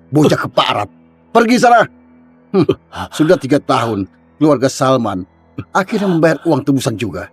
Bocah keparat. Pergi sana. Sudah 3 tahun keluarga Salman akhirnya membayar uang tebusan juga.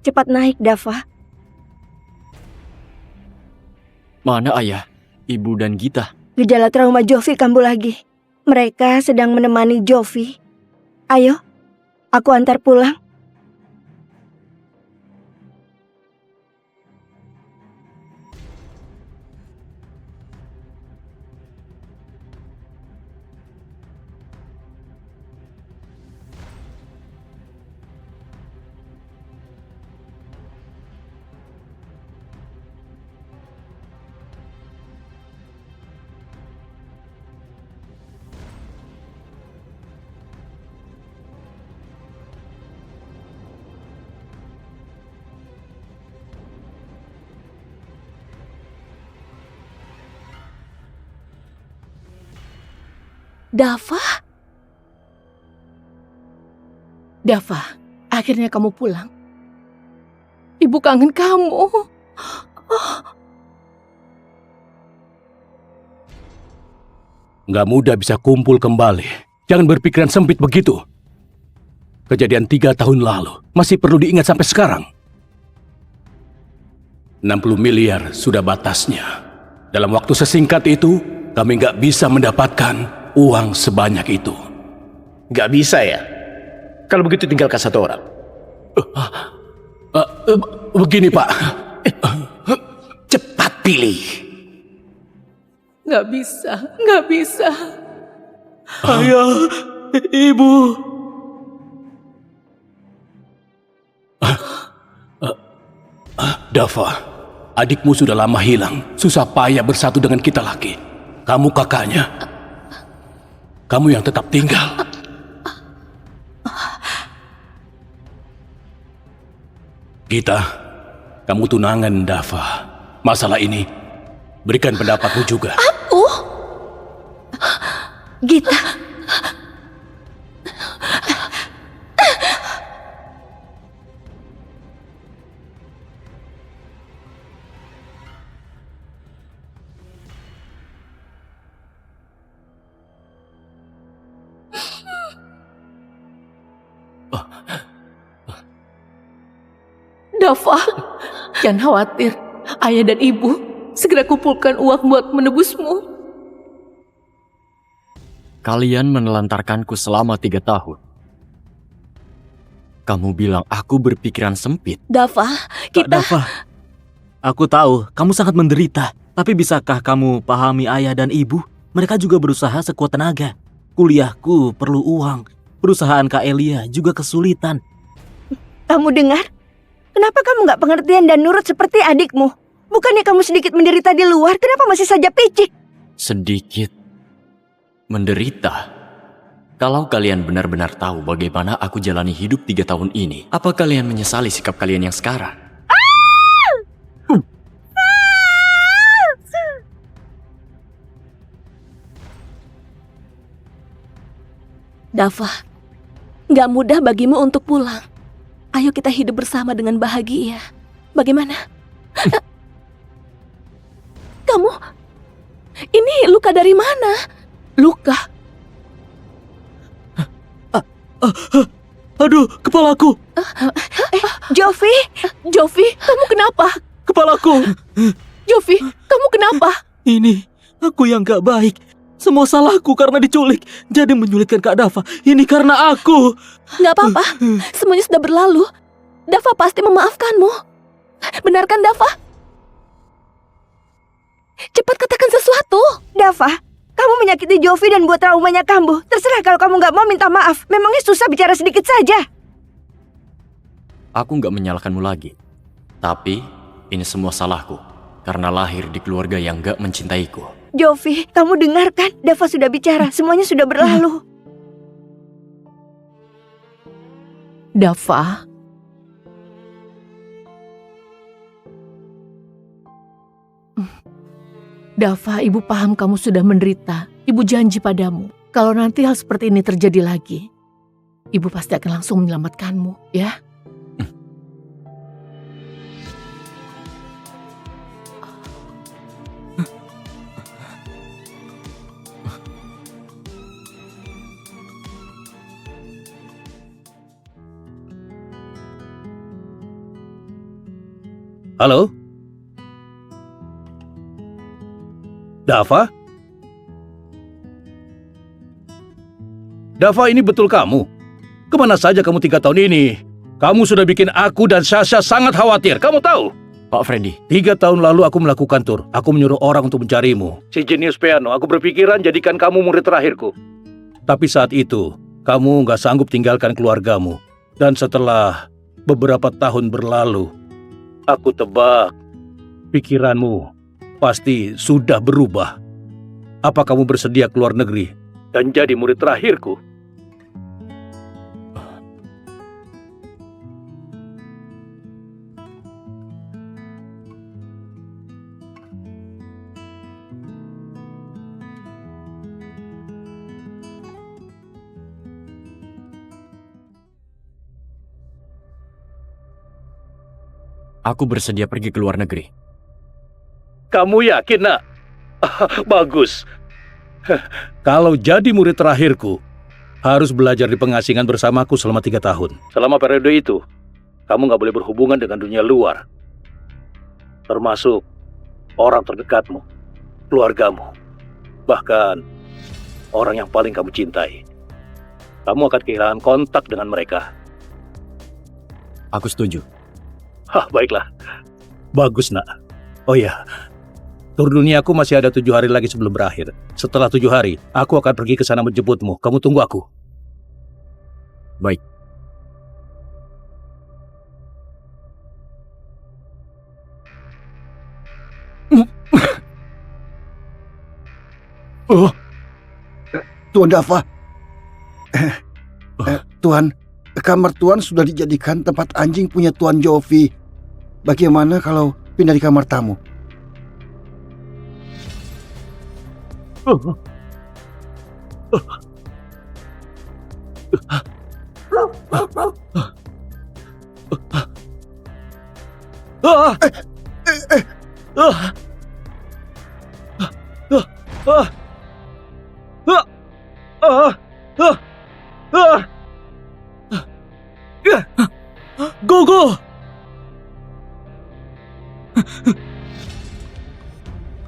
Cepat naik, Dafa. Mana ayah, ibu dan Gita? Gejala trauma Jovi kambuh lagi. Mereka sedang menemani Jovi. Ayo, aku antar pulang. Dafa? Dafa, akhirnya kamu pulang. Ibu kangen kamu. Nggak mudah bisa kumpul kembali. Jangan berpikiran sempit begitu. Kejadian 3 tahun lalu masih perlu diingat sampai sekarang. 60 miliar sudah batasnya. Dalam waktu sesingkat itu, kami nggak bisa mendapatkan uang sebanyak itu. Nggak bisa ya? Kalau begitu tinggalkan 1 orang. Begini Pak. Cepat pilih. Nggak bisa, nggak bisa. Ayah, ibu. Dafa, adikmu sudah lama hilang. Susah payah bersatu dengan kita lagi. Kamu kakaknya. Kamu yang tetap tinggal. Gita, kamu tunangan Dafa. Masalah ini, berikan pendapatmu juga. Aku? Gita. Dafa, jangan khawatir. Ayah dan ibu segera kumpulkan uang buat menebusmu. Kalian menelantarkanku selama 3 tahun. Kamu bilang aku berpikiran sempit. Dafa, Kak Dafa, aku tahu kamu sangat menderita. Tapi bisakah kamu pahami ayah dan ibu? Mereka juga berusaha sekuat tenaga. Kuliahku perlu uang. Perusahaan Kak Elia juga kesulitan. Kamu dengar? Kenapa kamu nggak pengertian dan nurut seperti adikmu? Bukannya kamu sedikit menderita di luar, kenapa masih saja picik? Sedikit menderita. Kalau kalian benar-benar tahu bagaimana aku jalani hidup 3 tahun ini, apa kalian menyesali sikap kalian yang sekarang? Dafa, nggak mudah bagimu untuk pulang. Ayo kita hidup bersama dengan bahagia. Bagaimana? Kamu, ini luka dari mana? Luka? Aduh, kepalaku! Jovi? Jovi, kamu kenapa? Kepalaku! Jovi, kamu kenapa? Ini, aku yang gak baik. Semua salahku karena diculik. Jadi menyulitkan Kak Dafa. Ini karena aku. Nggak apa-apa, semuanya sudah berlalu. Dafa pasti memaafkanmu. Benarkan, Dafa? Cepat katakan sesuatu. Dafa, kamu menyakiti Jovi dan buat traumanya kambuh. Terserah kalau kamu nggak mau minta maaf. Memangnya susah bicara sedikit saja. Aku nggak menyalahkanmu lagi. Tapi, ini semua salahku. Karena lahir di keluarga yang nggak mencintaiku. Jovi, kamu dengarkan. Dafa sudah bicara, semuanya sudah berlalu. Dava. Dava, ibu paham kamu sudah menderita. Ibu janji padamu, kalau nanti hal seperti ini terjadi lagi, ibu pasti akan langsung menyelamatkanmu, ya? Halo? Dava? Dava, ini betul kamu? Kemana saja kamu 3 tahun ini? Kamu sudah bikin aku dan Sasha sangat khawatir, kamu tahu? Pak Freddy, 3 tahun lalu aku melakukan tur. Aku menyuruh orang untuk mencarimu. Si jenius piano, aku berpikiran jadikan kamu murid terakhirku. Tapi saat itu, kamu nggak sanggup tinggalkan keluargamu. Dan setelah beberapa tahun berlalu, aku tebak pikiranmu pasti sudah berubah. Apa kamu bersedia keluar negeri dan jadi murid terakhirku? aku bersedia pergi ke luar negeri. Kamu yakin, nak? Bagus. Kalau jadi murid terakhirku, harus belajar di pengasingan bersamaku selama 3 tahun. Selama periode itu, kamu nggak boleh berhubungan dengan dunia luar. Termasuk orang terdekatmu, keluargamu, bahkan orang yang paling kamu cintai. Kamu akan kehilangan kontak dengan mereka. Aku setuju. Hah, baiklah. Bagus, nak. Oh ya, tur duniaku masih ada 7 hari lagi sebelum berakhir. Setelah 7 hari, aku akan pergi ke sana menjemputmu. Kamu tunggu aku. Baik. Tuan Dava. Tuan, kamar Tuan sudah dijadikan tempat anjing punya Tuan Jovi. Bagaimana kalau pindah di kamar tamu? Gogo!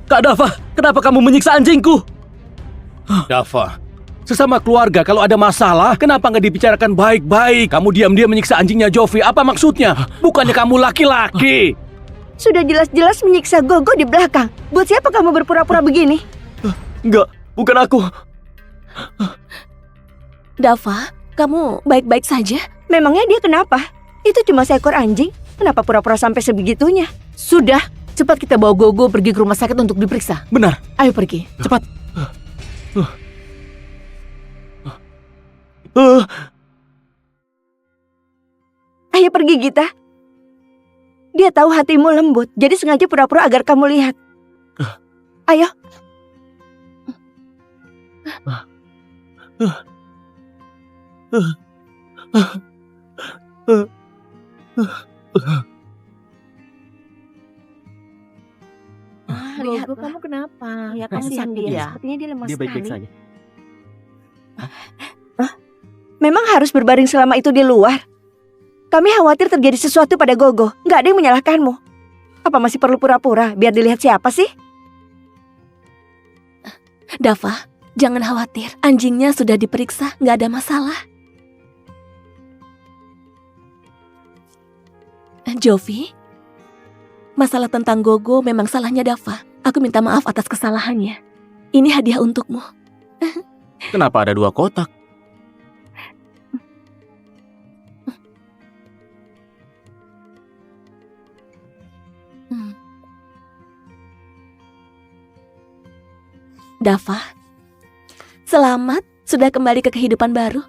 Kak Dava, kenapa kamu menyiksa anjingku? Dava, sesama keluarga kalau ada masalah, kenapa nggak dibicarakan baik-baik? Kamu diam-diam menyiksa anjingnya Jovi, apa maksudnya? Bukannya kamu laki-laki? Sudah jelas-jelas menyiksa Gogo di belakang. Buat siapa kamu berpura-pura begini? Enggak, bukan aku. Dava, kamu baik-baik saja? Memangnya dia kenapa? Itu cuma seekor anjing. Kenapa pura-pura sampai sebegitunya? Sudah, cepat kita bawa Gogo pergi ke rumah sakit untuk diperiksa. Benar, Ayo pergi, cepat. Ayo pergi, Gita. Dia tahu hatimu lembut, jadi sengaja pura-pura agar kamu lihat. Ayo. Gogo, kamu kenapa? Ya, Kamu kasihan sakit dia. ya? Sepertinya dia lemah dia baik-baik sekali. saja. Memang harus berbaring selama itu di luar. Kami khawatir terjadi sesuatu pada Gogo. Nggak ada yang menyalahkanmu. Apa masih perlu pura-pura biar dilihat siapa sih? Dava, jangan khawatir. Anjingnya sudah diperiksa, nggak ada masalah. Jovi, masalah tentang Gogo memang salahnya Dava. Aku minta maaf atas kesalahannya. Ini hadiah untukmu. Kenapa ada 2 kotak? Dava, selamat sudah kembali ke kehidupan baru.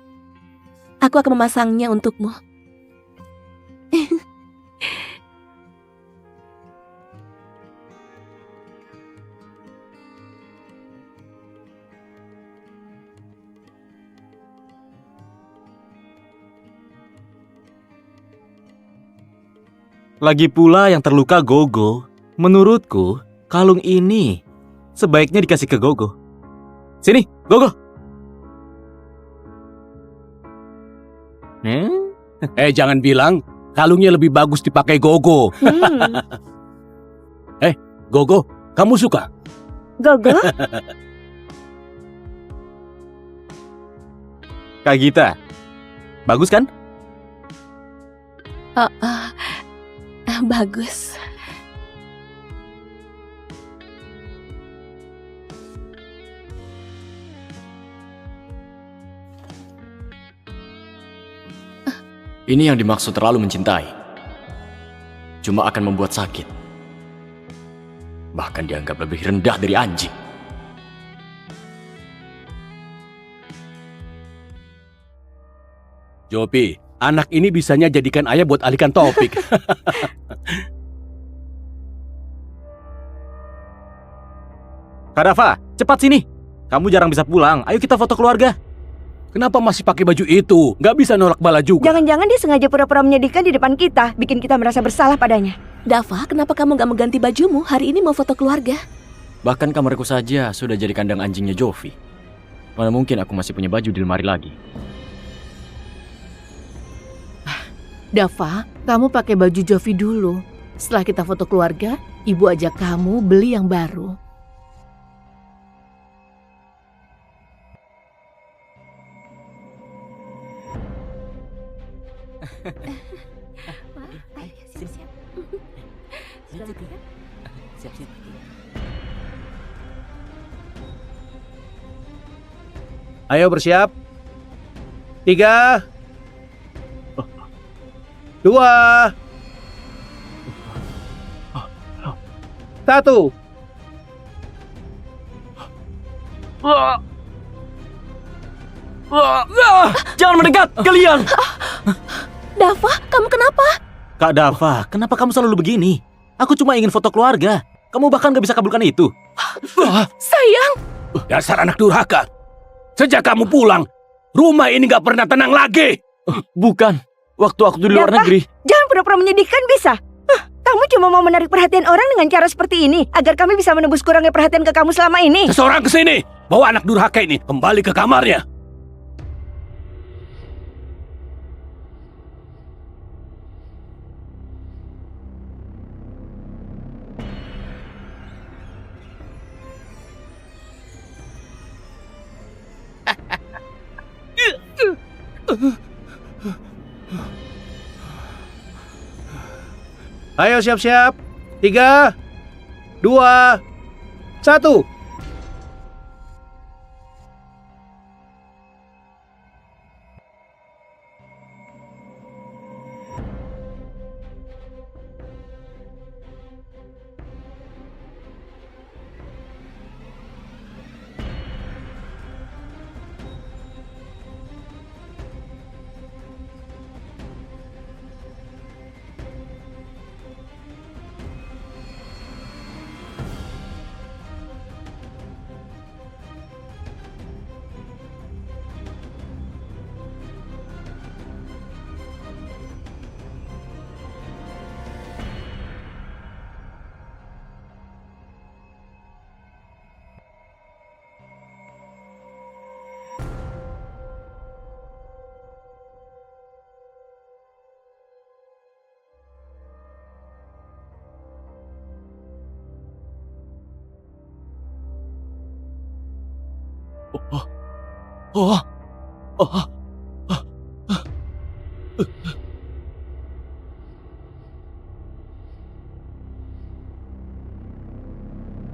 Aku akan memasangnya untukmu. Lagi pula yang terluka Gogo. Menurutku, kalung ini sebaiknya dikasih ke Gogo. Sini, Gogo. Jangan bilang kalungnya lebih bagus dipakai Gogo. Gogo, kamu suka? Gogo, Kak Gita, bagus kan? Bagus. Ini yang dimaksud terlalu mencintai. Cuma akan membuat sakit. Bahkan dianggap lebih rendah dari anjing. Jopi, anak ini bisanya jadikan ayah buat alihkan topik. Kak Dava, cepat sini. Kamu jarang bisa pulang. Ayo kita foto keluarga. Kenapa masih pakai baju itu? Nggak bisa nolak bala juga. jangan-jangan dia sengaja pura-pura menyedihkan di depan kita, bikin kita merasa bersalah padanya. Dava, kenapa kamu gak mengganti bajumu? Hari ini mau foto keluarga. Bahkan kamarku saja sudah jadi kandang anjingnya Jovi. Mana mungkin aku masih punya baju di lemari lagi. Dava, kamu pakai baju Jovi dulu. Setelah kita foto keluarga, ibu ajak kamu beli yang baru. Ayo bersiap. 3, 2, 1. Jangan mendekat, kalian! Dava, kamu kenapa? Kak Dava, kenapa kamu selalu begini? Aku cuma ingin foto keluarga. Kamu bahkan gak bisa kabulkan itu. Sayang! Dasar anak durhaka. Sejak kamu pulang, rumah ini nggak pernah tenang lagi. Bukan, waktu aku di luar Dava, negeri. jangan pura-pura menyedihkan bisa. Kamu cuma mau menarik perhatian orang dengan cara seperti ini, agar kami bisa menebus kurangnya perhatian ke kamu selama ini. Seseorang kesini, bawa anak durhaka ini kembali ke kamarnya. Ayo siap-siap. 3, 2, 1.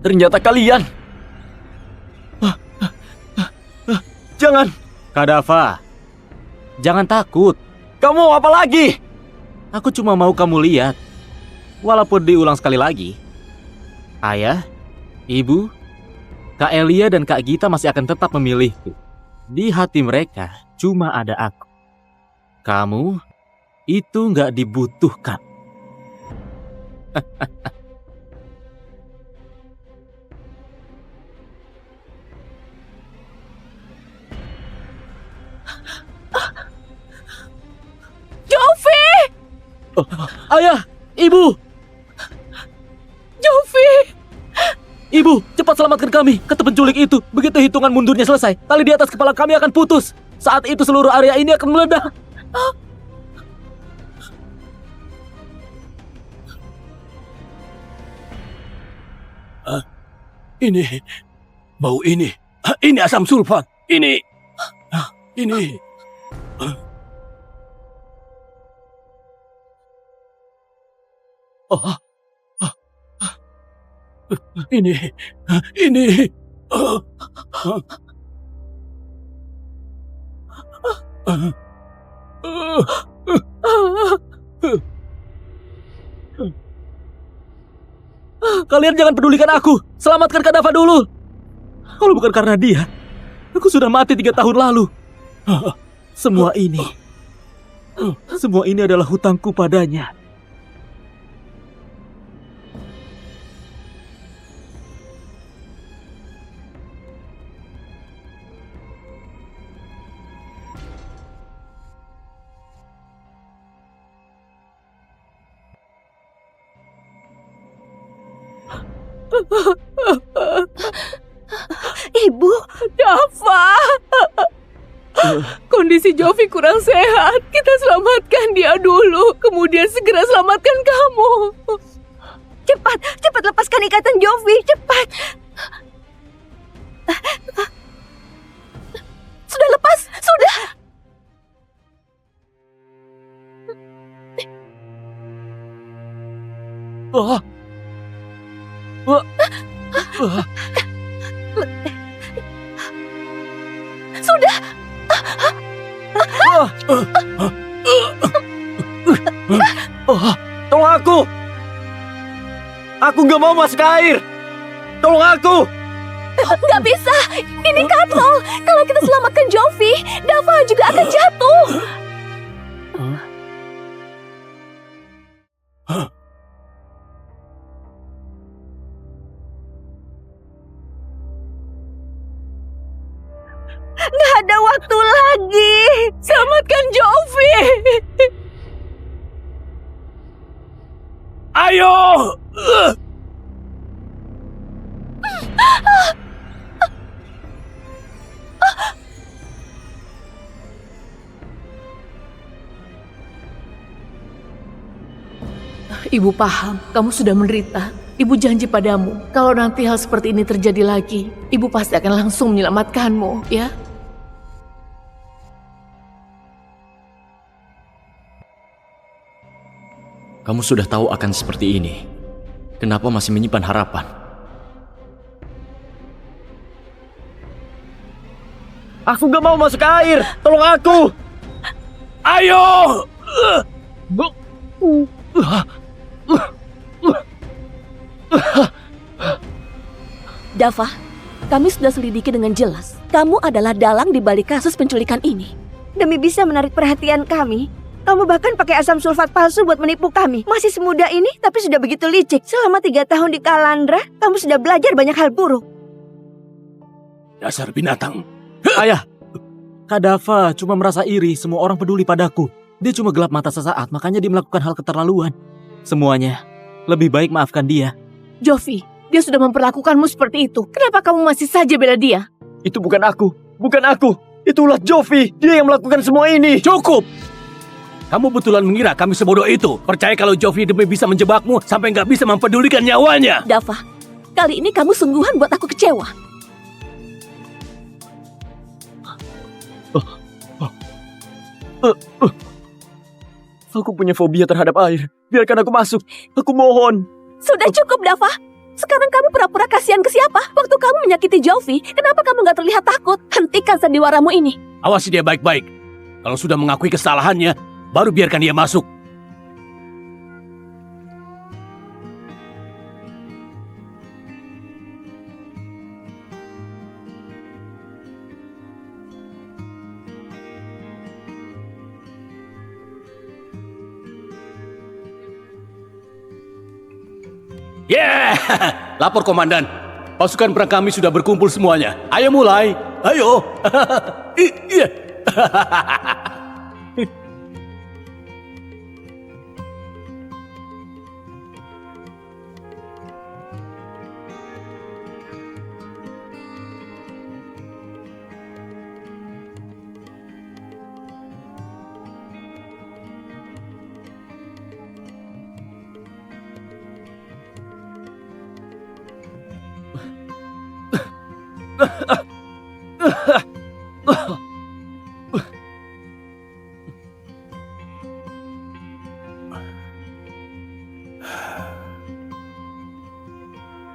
Ternyata kalian. Jangan. Kak Dava, jangan takut. Kamu mau apa lagi? Aku cuma mau kamu lihat. Walaupun diulang sekali lagi. Ayah, Ibu, Kak Elia dan Kak Gita masih akan tetap memilihku. Di hati mereka cuma ada aku. Kamu itu nggak dibutuhkan. Jovi! Ayah, Ibu! Jovi! Ibu, cepat selamatkan kami. Kata penculik itu, begitu hitungan mundurnya selesai, tali di atas kepala kami akan putus. Saat itu seluruh area ini akan meledak. Ini, bau ini. Ini asam sulfat. Ini. Oh. Ini. Kalian jangan pedulikan aku. Selamatkan Kak Dava dulu. Kalau bukan karena dia, aku sudah mati 3 tahun lalu. Semua ini adalah hutangku padanya. Ibu, Dava! Kondisi Jovi kurang sehat. Kita selamatkan dia dulu, kemudian segera selamatkan kamu. cepat lepaskan ikatan Jovi, cepat. Sudah lepas? Sudah! Sudah! Tolong aku! Aku gak mau masuk air! Tolong aku! Nggak bisa! Ini kapal! Kalau kita selamatkan Jovi, Dava juga akan jatuh! Nggak ada waktu lagi. Selamatkan Jovi! Ayo! Ibu paham, kamu sudah menderita. Ibu janji padamu, kalau nanti hal seperti ini terjadi lagi, Ibu pasti akan langsung menyelamatkanmu, ya? Kamu sudah tahu akan seperti ini. Kenapa masih menyimpan harapan? Aku gak mau masuk air! Tolong aku! Ayo! Dava, kami sudah selidiki dengan jelas. Kamu adalah dalang di balik kasus penculikan ini. Demi bisa menarik perhatian kami, kamu bahkan pakai asam sulfat palsu buat menipu kami. Masih semudah ini, tapi sudah begitu licik. Selama 3 tahun di Kalandra, kamu sudah belajar banyak hal buruk. Dasar binatang. Ayah, Kak Dava cuma merasa iri semua orang peduli padaku. Dia cuma gelap mata sesaat, makanya dia melakukan hal keterlaluan. Semuanya, lebih baik maafkan dia. Jovi, dia sudah memperlakukanmu seperti itu. Kenapa kamu masih saja bela dia? Itu bukan aku. Itulah Jovi, dia yang melakukan semua ini. Cukup! Kamu betulan mengira kami sebodoh itu. Percaya kalau Jovi demi bisa menjebakmu sampai nggak bisa mempedulikan nyawanya. Dava, kali ini kamu sungguhan buat aku kecewa. Aku punya fobia terhadap air. Biarkan aku masuk. Aku mohon. Sudah cukup, Dava. Sekarang kamu pura-pura kasihan ke siapa? Waktu kamu menyakiti Jovi, kenapa kamu gak terlihat takut? Hentikan sandiwaramu ini. Awasi dia baik-baik. Kalau sudah mengakui kesalahannya, baru biarkan dia masuk. Yeah! Lapor komandan. Pasukan perang kami sudah berkumpul semuanya. Ayo mulai. Ayo. Iya.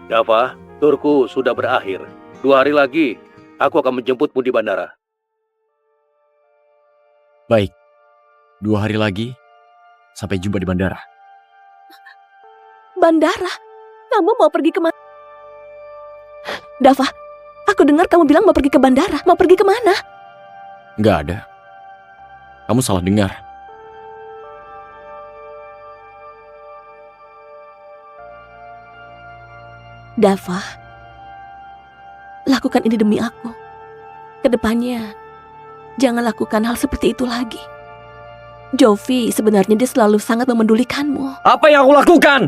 Dava, turku sudah berakhir. 2 hari lagi, aku akan menjemputmu di bandara. Baik, 2 hari lagi, sampai jumpa di bandara. Bandara? Kamu mau pergi ke mana? Dava, aku dengar kamu bilang mau pergi ke bandara. Mau pergi kemana? Nggak ada. Kamu salah dengar. Dava, lakukan ini demi aku. Kedepannya, jangan lakukan hal seperti itu lagi. Jovi sebenarnya dia selalu sangat memendulikanmu. Apa yang aku lakukan?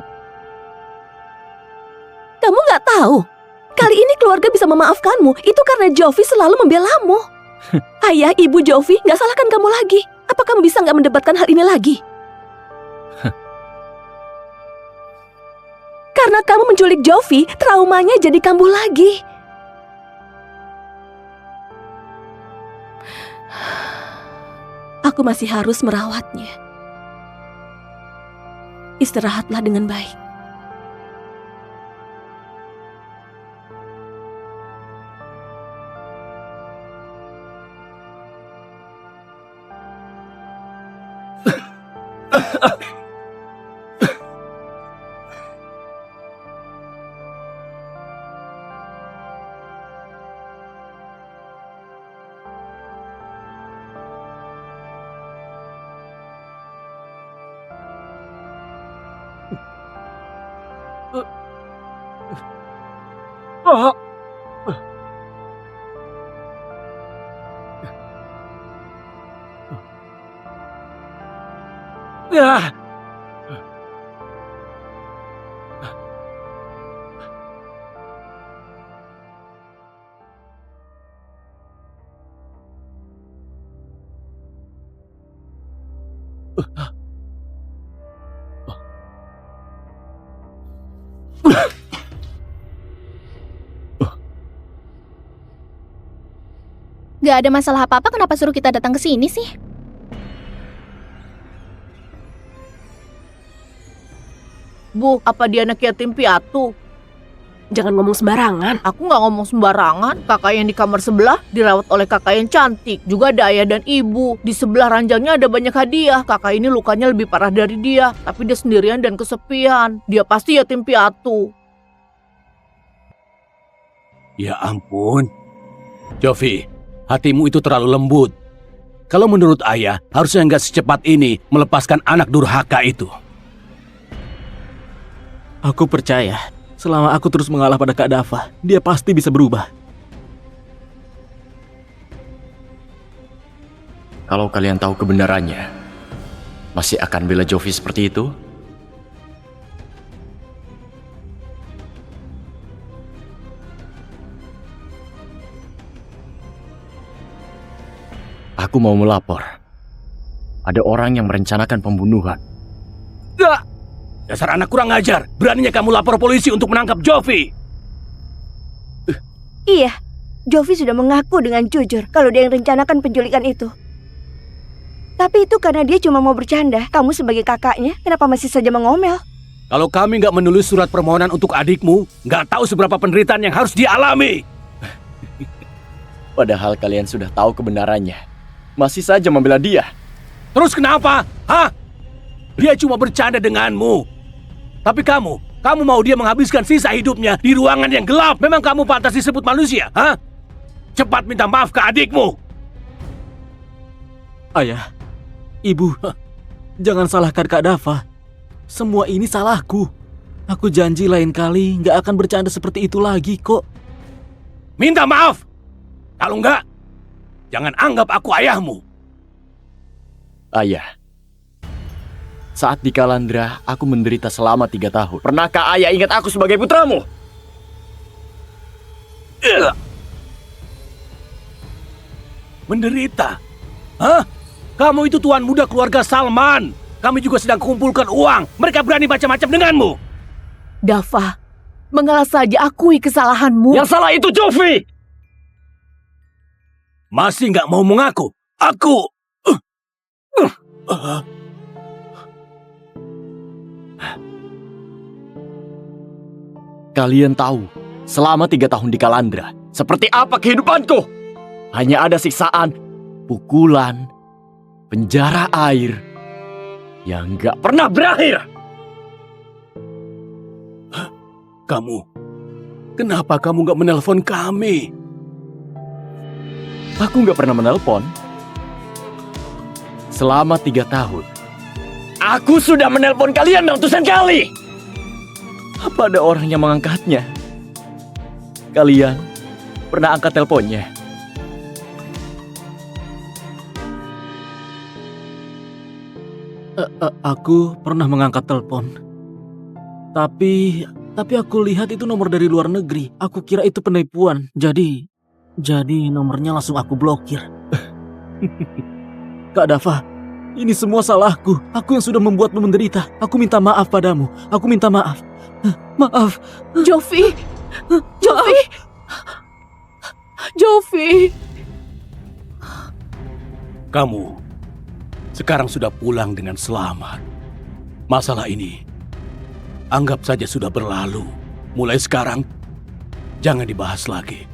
Kamu nggak tahu? Kali ini keluarga bisa memaafkanmu. Itu karena Jovi selalu membelamu. Ayah, ibu Jovi nggak salahkan kamu lagi. Apa kamu bisa nggak mendebatkan hal ini lagi? Karena kamu menculik Jovi, traumanya jadi kambuh lagi. Aku masih harus merawatnya. Istirahatlah dengan baik. Gak ada masalah apa-apa, kenapa suruh kita datang ke sini sih? Bu, apa dia anak yatim piatu? Jangan ngomong sembarangan. Aku nggak ngomong sembarangan. Kakak yang di kamar sebelah dirawat oleh kakak yang cantik. Juga ada ayah dan ibu. Di sebelah ranjangnya ada banyak hadiah. Kakak ini lukanya lebih parah dari dia. Tapi dia sendirian dan kesepian. Dia pasti yatim piatu. Ya ampun. Jovi, hatimu itu terlalu lembut. Kalau menurut ayah, harusnya nggak secepat ini melepaskan anak durhaka itu. Aku percaya, selama aku terus mengalah pada Kak Dava, dia pasti bisa berubah. Kalau kalian tahu kebenarannya, masih akan bela Jovi seperti itu? Aku mau melapor. Ada orang yang merencanakan pembunuhan. Dasar anak kurang ajar. Beraninya kamu lapor polisi untuk menangkap Jovi. Iya, Jovi sudah mengaku dengan jujur kalau dia yang rencanakan penculikan itu. Tapi itu karena dia cuma mau bercanda. Kamu sebagai kakaknya, kenapa masih saja mengomel? Kalau kami nggak menulis surat permohonan untuk adikmu, nggak tahu seberapa penderitaan yang harus dialami. Padahal kalian sudah tahu kebenarannya, masih saja membela dia. Terus kenapa? Hah? Dia cuma bercanda denganmu. Tapi kamu mau dia menghabiskan sisa hidupnya di ruangan yang gelap. Memang kamu pantas disebut manusia, hah? Cepat minta maaf ke adikmu. Ayah, ibu, jangan salahkan Kak Dava. Semua ini salahku. Aku janji lain kali nggak akan bercanda seperti itu lagi kok. Minta maaf. Kalau enggak, jangan anggap aku ayahmu. Ayah, saat di Kalandra, aku menderita selama 3 tahun. Pernahkah ayah ingat aku sebagai putramu? Menderita? Hah? Kamu itu tuan muda keluarga Salman. Kami juga sedang kumpulkan uang. Mereka berani macam-macam denganmu. Dava, mengalah saja, akui kesalahanmu. Yang salah itu Jovi. Masih nggak mau mengaku? Aku... Kalian tahu, selama 3 tahun di Kalandra, seperti apa kehidupanku? Hanya ada siksaan, pukulan, penjara air, yang nggak pernah berakhir. Kenapa kamu nggak menelpon kami? Aku nggak pernah menelpon. Selama 3 tahun, aku sudah menelpon kalian ratusan kali. Apa ada orang yang mengangkatnya? Kalian pernah angkat teleponnya? Aku pernah mengangkat telepon. Tapi aku lihat itu nomor dari luar negeri. Aku kira itu penipuan. Jadi nomornya langsung aku blokir. Kak Dava, ini semua salahku. Aku yang sudah membuatmu menderita. Aku minta maaf padamu. Aku minta maaf. Maaf. Jovi! Kamu sekarang sudah pulang dengan selamat. Masalah ini anggap saja sudah berlalu. Mulai sekarang jangan dibahas lagi.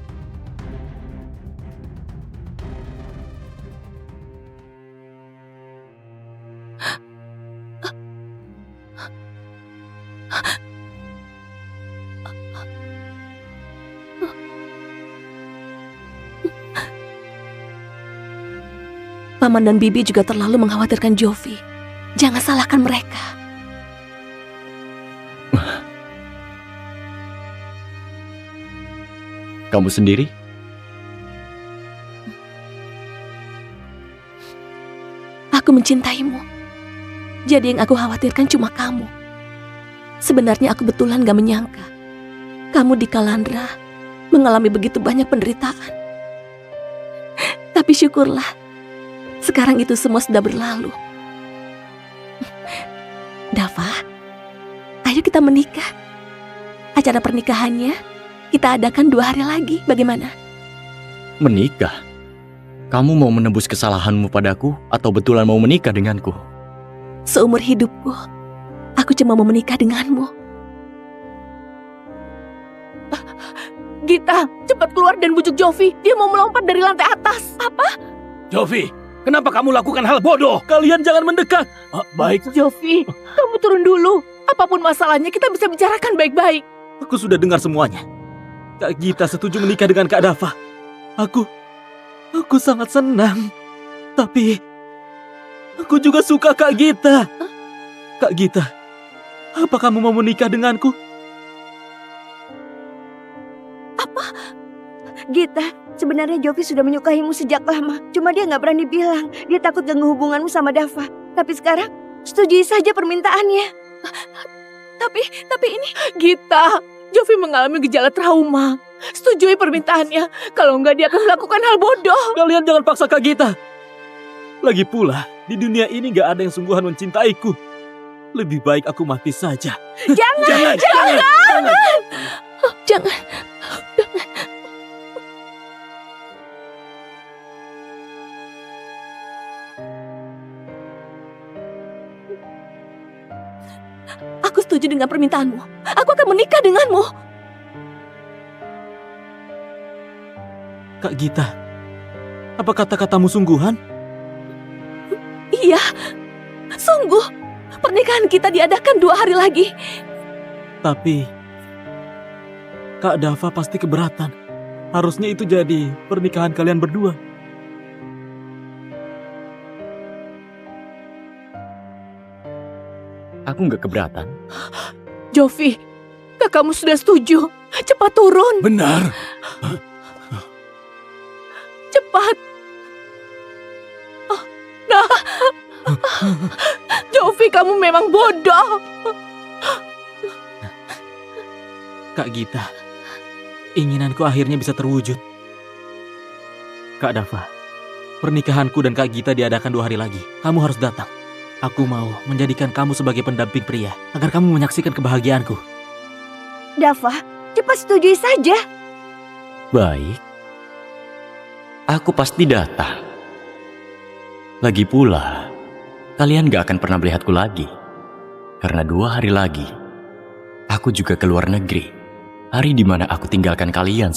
Paman dan Bibi juga terlalu mengkhawatirkan Jovi. Jangan salahkan mereka. Kamu sendiri? Aku mencintaimu. Jadi yang aku khawatirkan cuma kamu. Sebenarnya aku betulan gak menyangka kamu di Kalandra mengalami begitu banyak penderitaan. Tapi syukurlah, sekarang itu semua sudah berlalu. Dava, ayo kita menikah. Acara pernikahannya kita adakan 2 hari lagi, bagaimana? Menikah? Kamu mau menebus kesalahanmu padaku atau betulan mau menikah denganku? Seumur hidupku, aku cuma mau menikah denganmu. Gita, cepat keluar dan bujuk Jovi. Dia mau melompat dari lantai atas. Apa? Jovi, kenapa kamu lakukan hal bodoh? Kalian jangan mendekat. Baik. Jovi, kamu turun dulu. Apapun masalahnya kita bisa bicarakan baik-baik. Aku sudah dengar semuanya. Kak Gita setuju menikah dengan Kak Dava. Aku sangat senang. Tapi aku juga suka Kak Gita. Kak Gita, apa kamu mau menikah denganku? Gita, sebenarnya Jovi sudah menyukaimu sejak lama. Cuma dia nggak berani bilang. Dia takut ganggu hubunganmu sama Dava. Tapi sekarang, setujui saja permintaannya. Tapi ini... Gita, Jovi mengalami gejala trauma. Setujui permintaannya. Kalau enggak dia akan melakukan hal bodoh. Kalian jangan paksa Kak Gita. Lagi pula, di dunia ini gak ada yang sungguhan mencintaiku. Lebih baik aku mati saja. Jangan. Jangan. Aku setuju dengan permintaanmu. Aku akan menikah denganmu. Kak Gita, apa kata-katamu sungguhan? Iya, sungguh. Pernikahan kita diadakan 2 hari lagi. Tapi Kak Dava pasti keberatan. Harusnya itu jadi pernikahan kalian berdua. Aku nggak keberatan. Jovi, kakakmu sudah setuju. Cepat turun. Benar. Cepat. Nah, Jovi, kamu memang bodoh. Kak Gita, inginanku akhirnya bisa terwujud. Kak Dava, pernikahanku dan Kak Gita diadakan 2 hari lagi. Kamu harus datang. Aku mau menjadikan kamu sebagai pendamping pria agar kamu menyaksikan kebahagiaanku. Dava, cepat setujui saja. Baik. aku pasti datang. Lagi pula, kalian gak akan pernah melihatku lagi. Karena 2 hari lagi, aku juga keluar negeri. Hari di mana aku tinggalkan kalian.